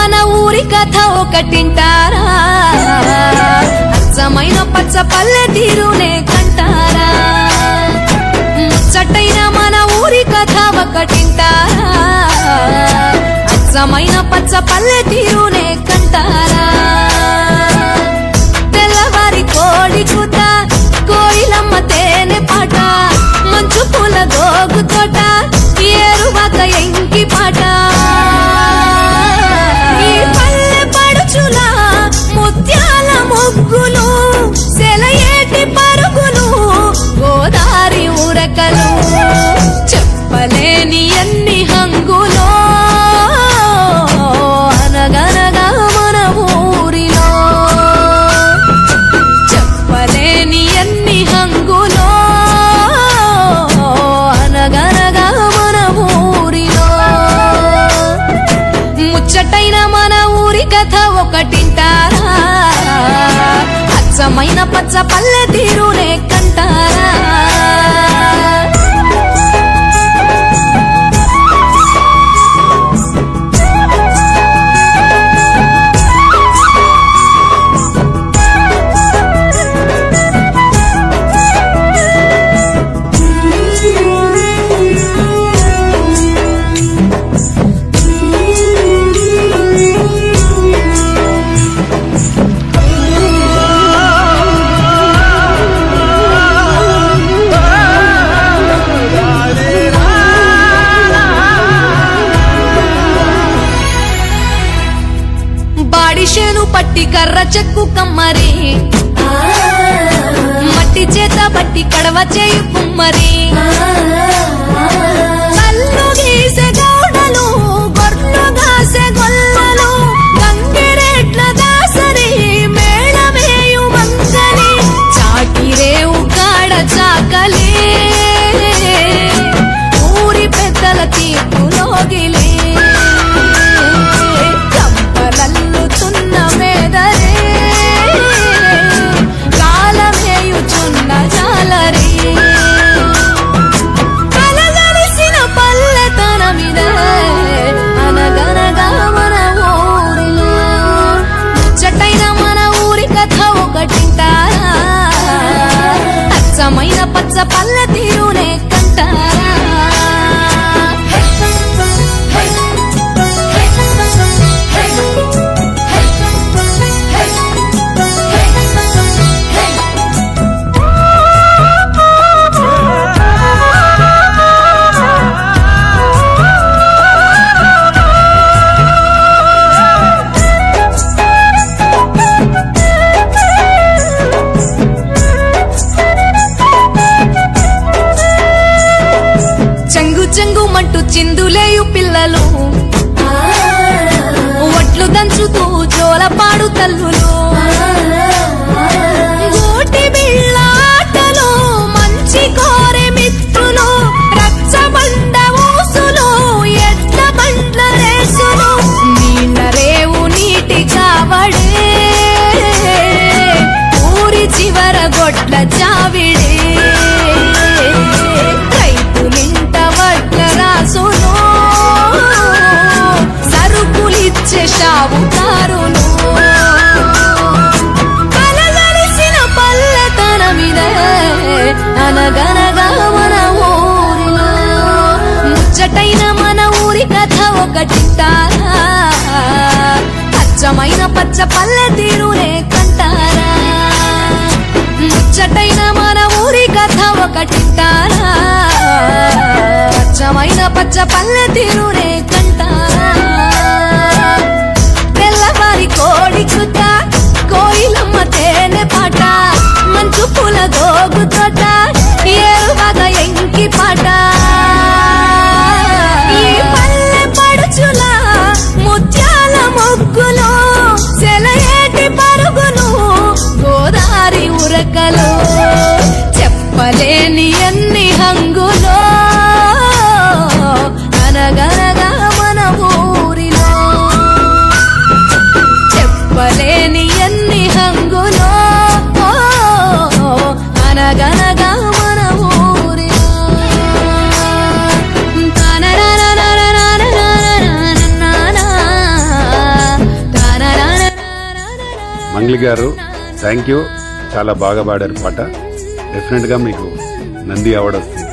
మన ఊరి కథ ఒకటింటారా అచ్చమైన పచ్చ పల్లె తీరునే కంటారా ముచ్చటైన మన ఊరి కథ ఒకటింటారా అచ్చమైన పచ్చ పల్లె తీరునే కంటారా తెల్లవారి కోడి కూత కోయిలమ్మ తేనె పాట మంచు పూల గోగు తోట ఏరువాక ఎంకి పాట ఈ పల్లె పడుచుల ముత్యాల ముగ్గులు సెలయేటి పరుగులు గోదారి ఉరకలు చెప్పలేని ఎన్ని హంగులో అనగనగా మన ఊరిలో చెప్పలేని ఎన్ని హంగులో అనగనగా మన ఊరిలో ముచ్చటైన మన ఊరి కథ ఒకటింటారా అచ్చమైన పచ్చ పల్లె తీరునే కంటారా బాడిషేను పట్టి కర్ర చెక్కు కమ్మరి మట్టి చేత బట్టి కడవ చేయు కుమ్మరి కళ్ళు గీసే గౌడలు గొర్రెలు గాసే గొల్లలు గంగిరెడ్ల దాసరి మేళమేయు మంగలి చాకిరేవు కాడ చాకలి ఊరి పెద్దల తీర్పులోగిలి అచ్చమైన పచ్చ పల్లె తీరునే కంటారా చెంగుమంటూ చిందులేయు పిల్లలు ఒట్లు దంచుతూ జోలపాడు తల్లులు గోటి బిళ్ళ ఆటలు మంచి కోరె మిత్రులు రచ్చబండ ఊసులు ఎడ్ల బండ్ల రేసులు నీళ్ళ రేవు నీటి కావడే ఊరి చివర గొడ్ల చావిడే సరుకులిచ్చే షావుకారులు కలగలిసిన పల్లెతనమిదే అనగనగా మన ఊరిలో ముచ్చటైన మన ఊరి కథ ఒకటింటారా అచ్చమైన పచ్చ పల్లె తీరునే కంటారా ముచ్చటైన మన ఊరి కథ ఒకటింటారా అచ్చమైన పచ్చ పల్లె తీరునే కంటారా తెల్లవారి కోడి కూత కోయిలమ్మ తేనె పాట మంచు పూల గోగు తోట ఏరువాక ఎంకి పాట ఈ పల్లె పడుచుల ముత్యాల ముగ్గులు సెలయేటి పరుగులు గోదారి ఉరకలు చెప్పలేని ఎన్ని హంగులో అనగనగా మంగ్లీ గారు థ్యాంక్ యూ, చాలా బాగా పాడారు పాట. డెఫినెట్ గా మీకు నంది అవార్డు వస్తుంది.